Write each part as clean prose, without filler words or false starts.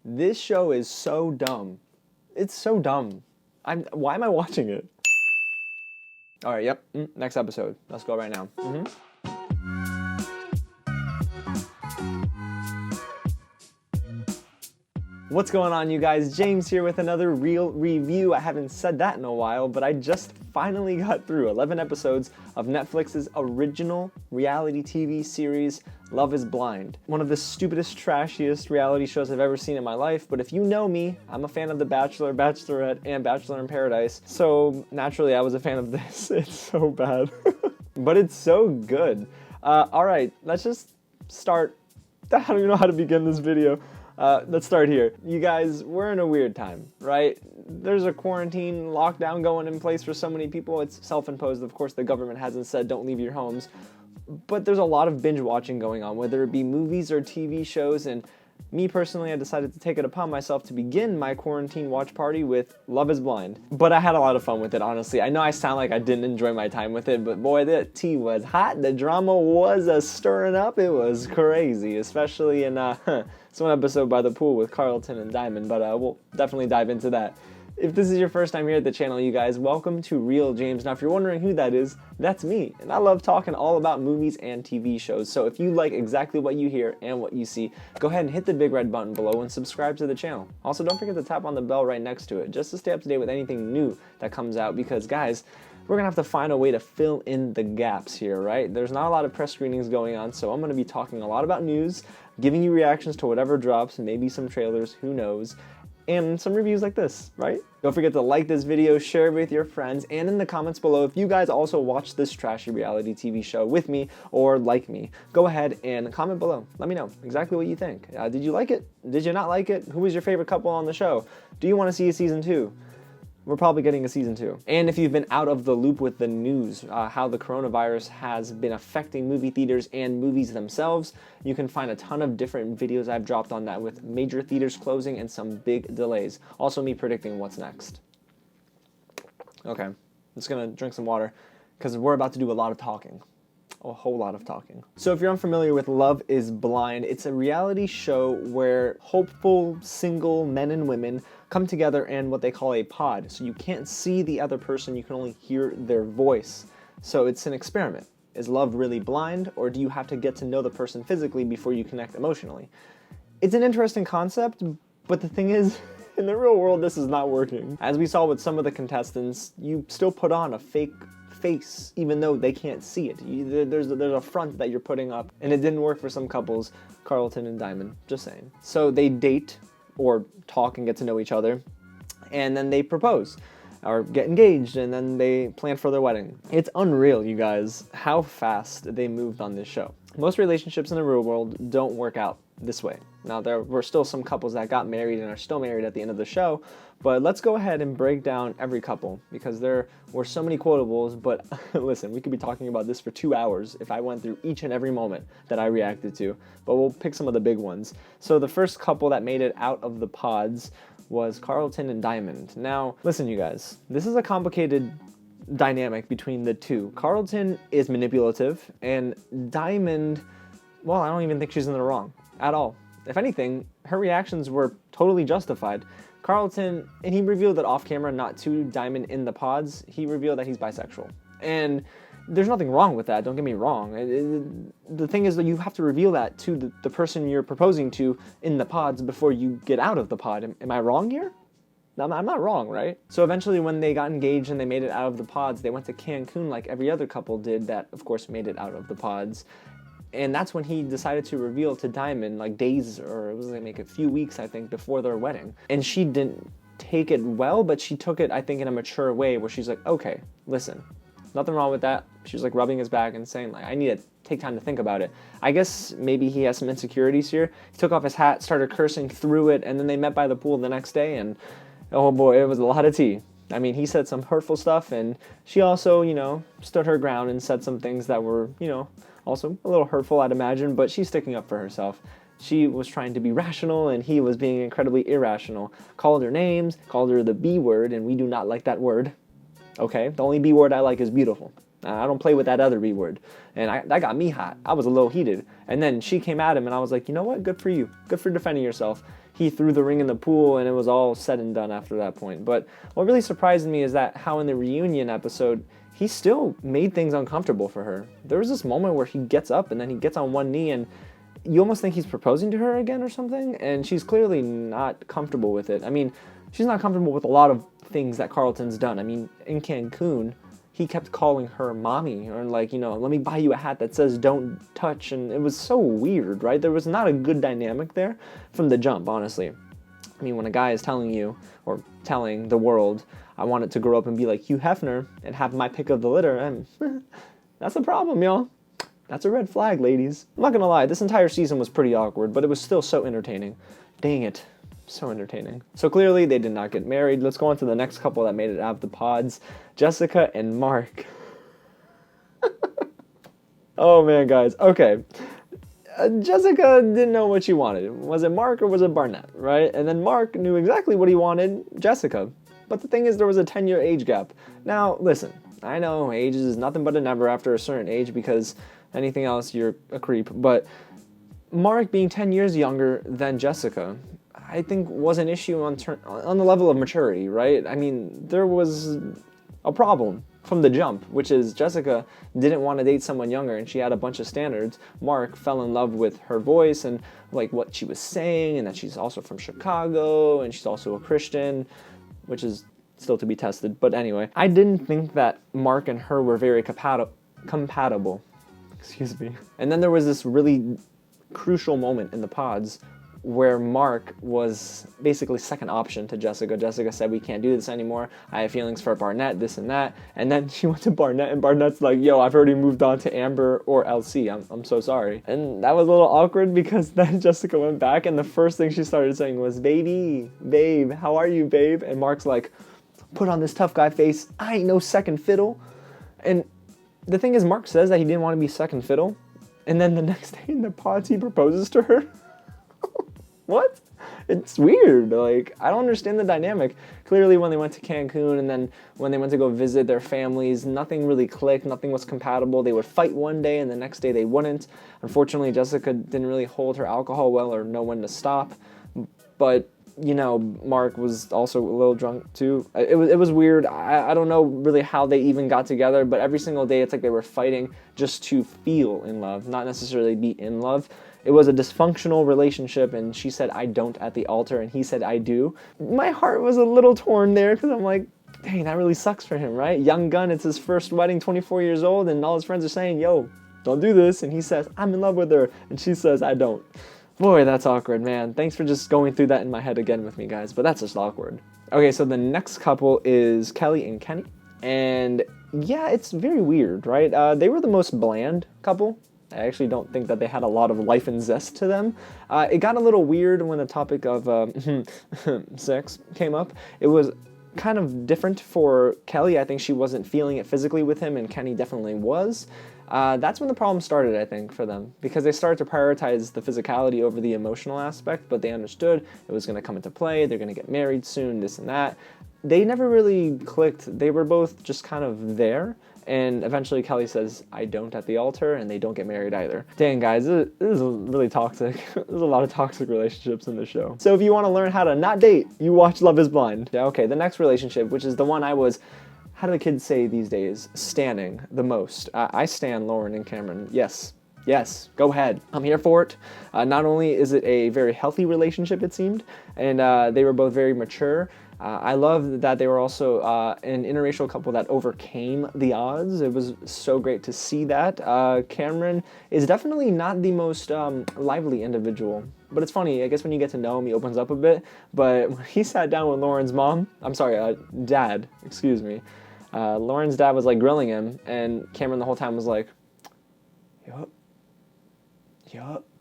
This show is so dumb. It's so dumb. Why am I watching it? All right, yep. Next episode. Let's go right now. What's going on, you guys? James here with another real review. I haven't said that in a while, but I just finally got through 11 episodes of Netflix's original reality TV series, Love is Blind. One of the stupidest, trashiest reality shows I've ever seen in my life, but if you know me, I'm a fan of The Bachelor, Bachelorette, and Bachelor in Paradise, so naturally I was a fan of this. It's so bad, but it's so good. Alright, let's just start. I don't even know how to begin this video. Let's start here. You guys, we're in a weird time, right? There's a quarantine lockdown going in place for so many people. It's self-imposed. Of course, the government hasn't said don't leave your homes. But there's a lot of binge watching going on, whether it be movies or TV shows. And me personally, I decided to take it upon myself to begin my quarantine watch party with Love is Blind. But I had a lot of fun with it, honestly. I know I sound like I didn't enjoy my time with it, but boy, the tea was hot. The drama was stirring up. It was crazy, especially in it's one episode by the pool with Carlton and Diamond, but we'll definitely dive into that. If this is your first time here at the channel, you guys, welcome to Real James. Now, if you're wondering who that is, that's me, and I love talking all about movies and TV shows. So if you like exactly what you hear and what you see, go ahead and hit the big red button below and subscribe to the channel. Also, don't forget to tap on the bell right next to it, just to stay up to date with anything new that comes out, because guys, we're gonna have to find a way to fill in the gaps here, right? There's not a lot of press screenings going on, so I'm gonna be talking a lot about news, giving you reactions to whatever drops, maybe some trailers, who knows, and some reviews like this, right? Don't forget to like this video, share it with your friends, and in the comments below, if you guys also watch this trashy reality TV show with me or like me, go ahead and comment below. Let me know exactly what you think. Did you like it? Did you not like it? Who was your favorite couple on the show? Do you want to see a season 2? We're probably getting a season 2. And if you've been out of the loop with the news, how the coronavirus has been affecting movie theaters and movies themselves, you can find a ton of different videos I've dropped on that, with major theaters closing and some big delays. Also me predicting what's next. Okay, I'm just gonna drink some water because we're about to do a lot of talking. A whole lot of talking. So if you're unfamiliar with Love is Blind, it's a reality show where hopeful single men and women come together in what they call a pod. So you can't see the other person, you can only hear their voice. So it's an experiment. Is love really blind, or do you have to get to know the person physically before you connect emotionally? It's an interesting concept, but the thing is, in the real world, this is not working. As we saw with some of the contestants, you still put on a fake face, even though they can't see it. There's a front that you're putting up, and it didn't work for some couples, Carlton and Diamond, just saying. So they date, or talk and get to know each other, and then they propose, or get engaged, and then they plan for their wedding. It's unreal, you guys, how fast they moved on this show. Most relationships in the real world don't work out this way. Now, there were still some couples that got married and are still married at the end of the show, but let's go ahead and break down every couple, because there were so many quotables, but listen, we could be talking about this for 2 hours if I went through each and every moment that I reacted to, but we'll pick some of the big ones. So the first couple that made it out of the pods was Carlton and Diamond. Now, listen, you guys, this is a complicated dynamic between the two. Carlton is manipulative, and Diamond, well, I don't even think she's in the wrong at all. If anything, her reactions were totally justified. Carlton, and he revealed that off camera, not to Diamond in the pods, he revealed that he's bisexual. And there's nothing wrong with that, don't get me wrong. The thing is that you have to reveal that to the person you're proposing to in the pods before you get out of the pod. Am I wrong here? I'm not wrong, right? So eventually when they got engaged and they made it out of the pods, they went to Cancun like every other couple did that, of course, made it out of the pods. And that's when he decided to reveal to Diamond, like days, or it was like a few weeks, I think, before their wedding. And she didn't take it well, but she took it, I think, in a mature way where she's like, okay, listen, nothing wrong with that. She was like rubbing his back and saying, like, I need to take time to think about it. I guess maybe he has some insecurities here. He took off his hat, started cursing through it, and then they met by the pool the next day, and oh boy, it was a lot of tea. I mean, he said some hurtful stuff, and she also, you know, stood her ground and said some things that were, you know, also a little hurtful, I'd imagine, but she's sticking up for herself. She was trying to be rational, and he was being incredibly irrational. Called her names, called her the B word, and we do not like that word. Okay, the only B word I like is beautiful. I don't play with that other B word. And that got me hot. I was a little heated. And then she came at him, and I was like, you know what? Good for you. Good for defending yourself. He threw the ring in the pool, and it was all said and done after that point. But what really surprised me is that how in the reunion episode, he still made things uncomfortable for her. There was this moment where he gets up, and then he gets on one knee, and you almost think he's proposing to her again or something, and she's clearly not comfortable with it. I mean, she's not comfortable with a lot of things that Carlton's done. I mean, in Cancun, he kept calling her mommy, or like, you know, let me buy you a hat that says don't touch, and it was so weird, right? There was not a good dynamic there from the jump, honestly. I mean, when a guy is telling you, or telling the world, I want it to grow up and be like Hugh Hefner and have my pick of the litter, and that's a problem, y'all. That's a red flag, ladies. I'm not gonna lie, this entire season was pretty awkward, but it was still so entertaining. Dang it. So entertaining. So clearly they did not get married. Let's go on to the next couple that made it out of the pods. Jessica and Mark. Oh man, guys. Okay. Jessica didn't know what she wanted. Was it Mark or was it Barnett, right? And then Mark knew exactly what he wanted, Jessica. But the thing is, there was a 10-year age gap. Now, listen, I know age is nothing but a number after a certain age because anything else, you're a creep. But Mark being 10 years younger than Jessica, I think was an issue on the level of maturity, right? I mean, there was a problem from the jump, which is Jessica didn't want to date someone younger and she had a bunch of standards. Mark fell in love with her voice and like what she was saying, and that she's also from Chicago and she's also a Christian, which is still to be tested. But anyway, I didn't think that Mark and her were very compatible. Excuse me. And then there was this really crucial moment in the pods where Mark was basically second option to Jessica. Jessica said, we can't do this anymore. I have feelings for Barnett, this and that. And then she went to Barnett, and Barnett's like, yo, I've already moved on to Amber or LC. I'm so sorry. And that was a little awkward because then Jessica went back, and the first thing she started saying was, baby, babe, how are you, babe? And Mark's like, put on this tough guy face. I ain't no second fiddle. And the thing is, Mark says that he didn't want to be second fiddle. And then the next day in the pods, he proposes to her. What? It's weird. Like, I don't understand the dynamic. Clearly, when they went to Cancun and then when they went to go visit their families, nothing really clicked. Nothing was compatible. They would fight one day and the next day they wouldn't. Unfortunately, Jessica didn't really hold her alcohol well or know when to stop. But, you know, Mark was also a little drunk too. It was weird. I don't know really how they even got together, but every single day it's like they were fighting just to feel in love, not necessarily be in love. It was a dysfunctional relationship, and she said, I don't at the altar, and he said, I do. My heart was a little torn there, because I'm like, dang, that really sucks for him, right? Young gun, it's his first wedding, 24 years old, and all his friends are saying, yo, don't do this, and he says, I'm in love with her, and she says, I don't. Boy, that's awkward, man. Thanks for just going through that in my head again with me, guys, but that's just awkward. Okay, so the next couple is Kelly and Kenny, and yeah, it's very weird, right? They were the most bland couple. I actually don't think that they had a lot of life and zest to them. It got a little weird when the topic of sex came up. It was kind of different for Kelly. I think she wasn't feeling it physically with him, and Kenny definitely was. That's when the problem started, I think, for them, because they started to prioritize the physicality over the emotional aspect, but they understood it was going to come into play. They're going to get married soon, this and that. They never really clicked. They were both just kind of there. And eventually Kelly says, I don't at the altar, and they don't get married either. Dang, guys, this is really toxic. There's a lot of toxic relationships in the show. So if you want to learn how to not date, you watch Love is Blind. Yeah, okay, the next relationship, which is the one I was, how do the kids say these days, standing the most. I stan Lauren and Cameron. Yes, go ahead. I'm here for it. Not only is it a very healthy relationship, it seemed, and they were both very mature. I love that they were also an interracial couple that overcame the odds. It was so great to see that. Cameron is definitely not the most lively individual, but it's funny. I guess when you get to know him, he opens up a bit. But when he sat down with Lauren's dad, excuse me. Lauren's dad was like grilling him, and Cameron the whole time was like, yup.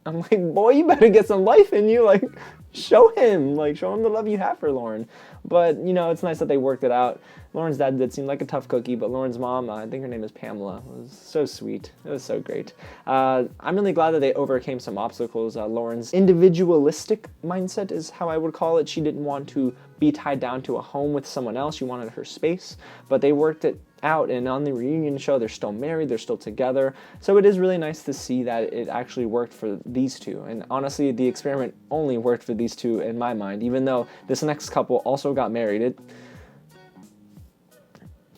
I'm like, boy, you better get some life in you. Like, show him the love you have for Lauren. But, you know, it's nice that they worked it out. Lauren's dad did seem like a tough cookie, but Lauren's mom, I think her name is Pamela, was so sweet. It was so great. I'm really glad that they overcame some obstacles. Lauren's individualistic mindset is how I would call it. She didn't want to be tied down to a home with someone else. She wanted her space, but they worked it out, and on the reunion show they're still married, they're still together. So it is really nice to see that it actually worked for these two. And honestly, the experiment only worked for these two in my mind, even though this next couple also got married.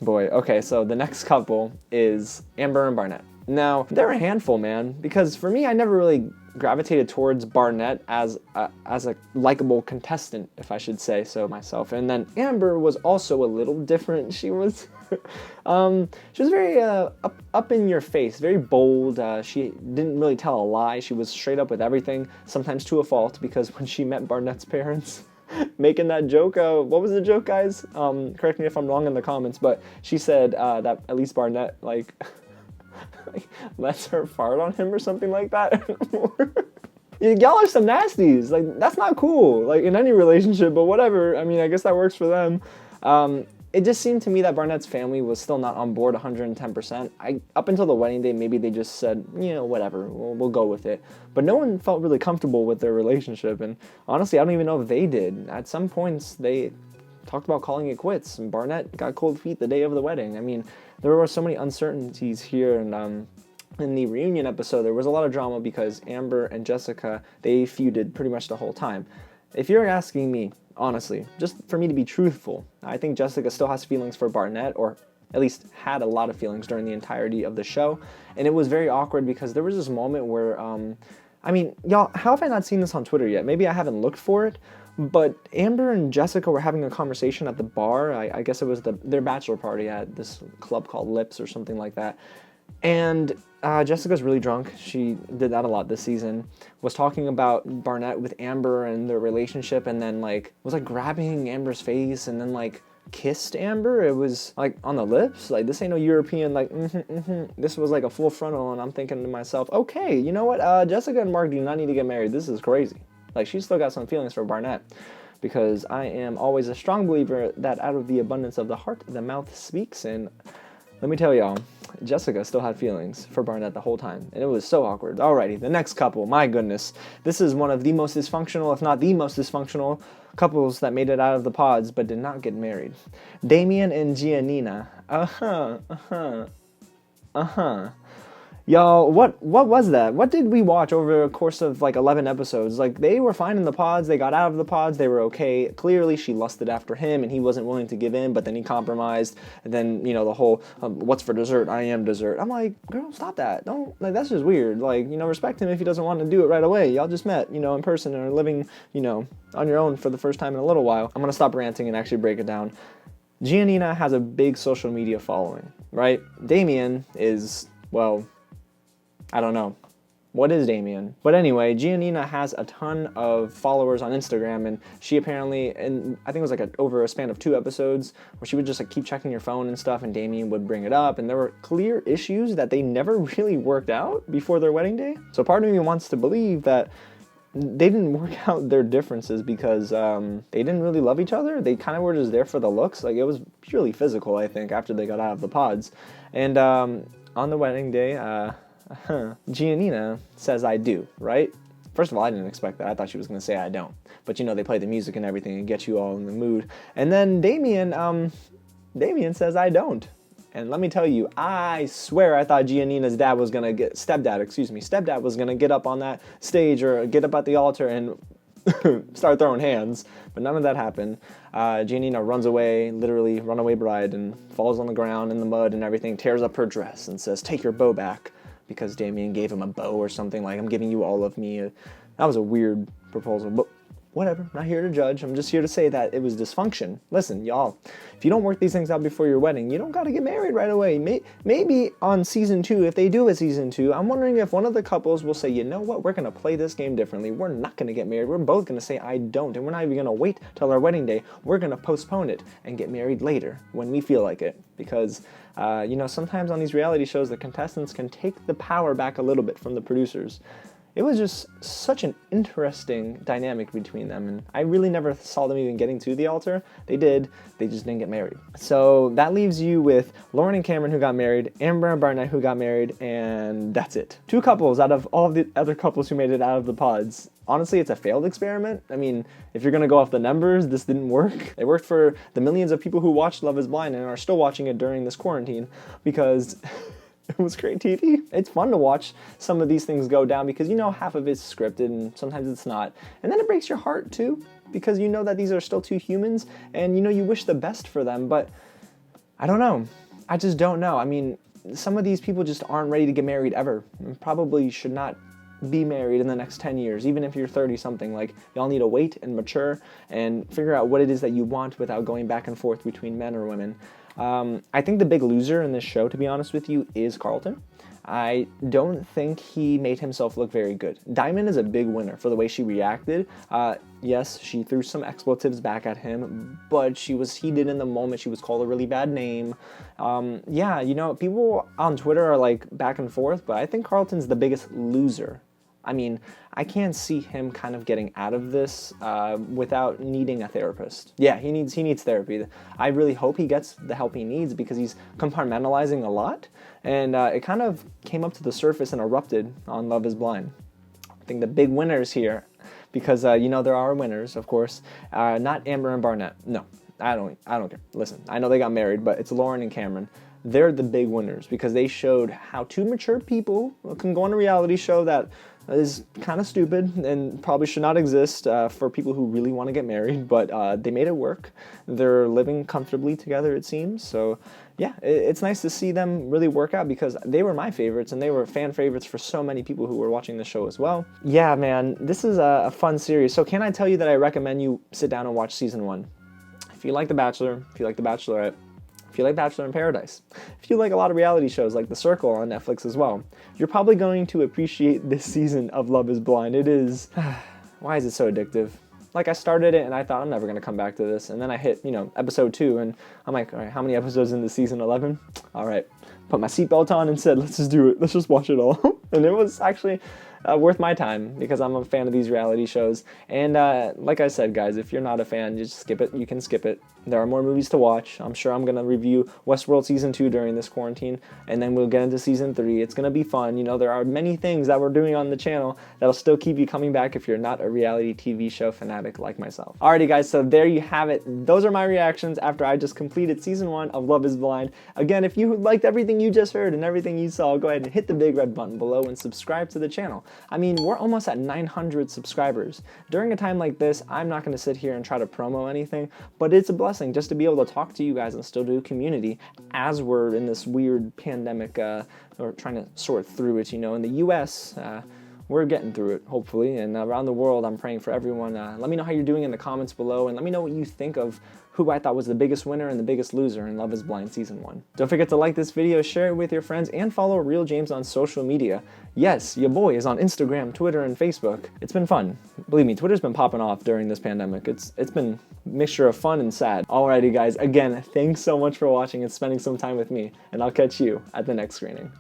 Okay, so the next couple is Amber and Barnett. Now, they're a handful, man, because for me, I never really gravitated towards Barnett as a likable contestant, if I should say so myself. And then Amber was also a little different. She was very up in your face, very bold. She didn't really tell a lie. She was straight up with everything, sometimes to a fault, because when she met Barnett's parents, making that joke, what was the joke, guys? Correct me if I'm wrong in the comments, but she said that at least Barnett, like lets her fart on him or something like that. Y'all are some nasties. Like, that's not cool, like, in any relationship, but whatever. I mean, I guess that works for them. It just seemed to me that Barnett's family was still not on board 110%. Up until the wedding day, maybe they just said, whatever, we'll go with it. But no one felt really comfortable with their relationship, and honestly, I don't even know if they did. At some points, they talked about calling it quits, and Barnett got cold feet the day of the wedding. I mean, there were so many uncertainties here, and in the reunion episode, there was a lot of drama because Amber and Jessica, they feuded pretty much the whole time. If you're asking me, honestly, just for me to be truthful, I think Jessica still has feelings for Barnett, or at least had a lot of feelings during the entirety of the show. And it was very awkward because there was this moment where, y'all, how have I not seen this on Twitter yet? Maybe I haven't looked for it, but Amber and Jessica were having a conversation at the bar. I guess it was their bachelor party at this club called Lips or something like that. And Jessica's really drunk. She did that a lot this season. Was talking about Barnett with Amber and their relationship, and then was grabbing Amber's face, and then kissed Amber. It was on the lips. This ain't no European This was a full frontal, and I'm thinking to myself, okay, you know what? Jessica and Mark do not need to get married. This is crazy. She's still got some feelings for Barnett, because I am always a strong believer that out of the abundance of the heart, the mouth speaks, and let me tell y'all, Jessica still had feelings for Barnett the whole time, and it was so awkward. Alrighty, the next couple, my goodness. This is one of the most dysfunctional, if not the most dysfunctional, couples that made it out of the pods but did not get married. Damian and Giannina. Y'all, what was that? What did we watch over a course of 11 episodes? They were fine in the pods, they got out of the pods, they were okay. Clearly she lusted after him and he wasn't willing to give in, but then he compromised. And then, the whole, what's for dessert? I am dessert. I'm like, girl, stop that. Don't, that's just weird. Respect him if he doesn't want to do it right away. Y'all just met, in person and are living, on your own for the first time in a little while. I'm going to stop ranting and actually break it down. Giannina has a big social media following, right? Damian is, well, I don't know. What is Damian? But anyway, Giannina has a ton of followers on Instagram, and she apparently, and I think it was over a span of 2 episodes, where she would just keep checking your phone and stuff, and Damian would bring it up, and there were clear issues that they never really worked out before their wedding day. So part of me wants to believe that they didn't work out their differences because they didn't really love each other. They kind of were just there for the looks. It was purely physical, I think, after they got out of the pods. And on the wedding day, Giannina says I do, right? First of all, I didn't expect that. I thought she was going to say I don't. But they play the music and everything and get you all in the mood. And then Damian says I don't. And let me tell you, I swear I thought Giannina's stepdad was going to get up on that stage or get up at the altar and start throwing hands. But none of that happened. Giannina runs away, literally runaway bride, and falls on the ground in the mud and everything, tears up her dress and says, take your bow back. Because Damian gave him a bow or something, I'm giving you all of me. That was a weird proposal, but whatever, not here to judge. I'm just here to say that it was dysfunction. Listen, y'all, if you don't work these things out before your wedding, you don't got to get married right away. Maybe on season 2, if they do a season 2, I'm wondering if one of the couples will say, you know what, we're going to play this game differently. We're not going to get married. We're both going to say I don't, and we're not even going to wait till our wedding day. We're going to postpone it and get married later when we feel like it. Because, sometimes on these reality shows, the contestants can take the power back a little bit from the producers. it was just such an interesting dynamic between them, and I really never saw them even getting to the altar. They did, they just didn't get married. So that leaves you with Lauren and Cameron, who got married, Amber and Barnett, who got married, and that's it. 2 couples out of all of the other couples who made it out of the pods. Honestly, it's a failed experiment. I mean, if you're gonna go off the numbers, this didn't work. It worked for the millions of people who watched Love is Blind and are still watching it during this quarantine, because it was great TV. It's fun to watch some of these things go down, because you know half of it's scripted and sometimes it's not. And then it breaks your heart too, because you know that these are still 2 humans, and you know you wish the best for them, but I don't know. I just don't know. I mean, some of these people just aren't ready to get married ever, and probably should not be married in the next 10 years, even if you're 30 something. Like, y'all need to wait and mature and figure out what it is that you want without going back and forth between men or women. I think the big loser in this show, to be honest with you, is Carlton. I don't think he made himself look very good. Diamond is a big winner for the way she reacted. Yes, she threw some expletives back at him, but she was heated in the moment. She was called a really bad name. Yeah, you know, people on Twitter are like back and forth, but I think Carlton's the biggest loser. I mean, I can't see him kind of getting out of this without needing a therapist. Yeah, he needs therapy. I really hope he gets the help he needs, because he's compartmentalizing a lot, and it kind of came up to the surface and erupted on Love is Blind. I think the big winners here, because you know there are winners, of course, not Amber and Barnett. No, I don't care. Listen, I know they got married, but it's Lauren and Cameron. They're the big winners, because they showed how 2 mature people can go on a reality show that is kind of stupid and probably should not exist for people who really want to get married, but they made it work. They're living comfortably together, it seems. So yeah, it's nice to see them really work out, because they were my favorites, and they were fan favorites for so many people who were watching the show as well. Yeah, man, this is a fun series. So can I tell you that I recommend you sit down and watch season 1? If you like The Bachelor, if you like The Bachelorette, if you like Bachelor in Paradise, if you like a lot of reality shows like The Circle on Netflix as well, you're probably going to appreciate this season of Love is Blind. It is... Why is it so addictive? Like, I started it and I thought I'm never going to come back to this, and then I hit, you know, episode 2, and I'm like, all right, how many episodes into season 11? All right, put my seatbelt on and said, let's just do it. Let's just watch it all. And it was actually worth my time, because I'm a fan of these reality shows. And like I said, guys, if you're not a fan, just skip it. You can skip it. There are more movies to watch. I'm sure I'm going to review Westworld Season 2 during this quarantine, and then we'll get into Season 3. It's going to be fun. You know, there are many things that we're doing on the channel that'll still keep you coming back if you're not a reality TV show fanatic like myself. Alrighty, guys, so there you have it. Those are my reactions after I just completed Season 1 of Love is Blind. Again, if you liked everything you just heard and everything you saw, go ahead and hit the big red button below and subscribe to the channel. I mean, we're almost at 900 subscribers. During a time like this, I'm not going to sit here and try to promo anything, but it's a blessing just to be able to talk to you guys and still do community as we're in this weird pandemic, or trying to sort through it. You know, in the US, we're getting through it, hopefully, and around the world, I'm praying for everyone. Let me know how you're doing in the comments below, and let me know what you think of who I thought was the biggest winner and the biggest loser in Love is Blind Season 1. Don't forget to like this video, share it with your friends, and follow Real James on social media. Yes, your boy is on Instagram, Twitter, and Facebook. It's been fun. Believe me, Twitter's been popping off during this pandemic. It's been a mixture of fun and sad. Alrighty, guys, again, thanks so much for watching and spending some time with me, and I'll catch you at the next screening.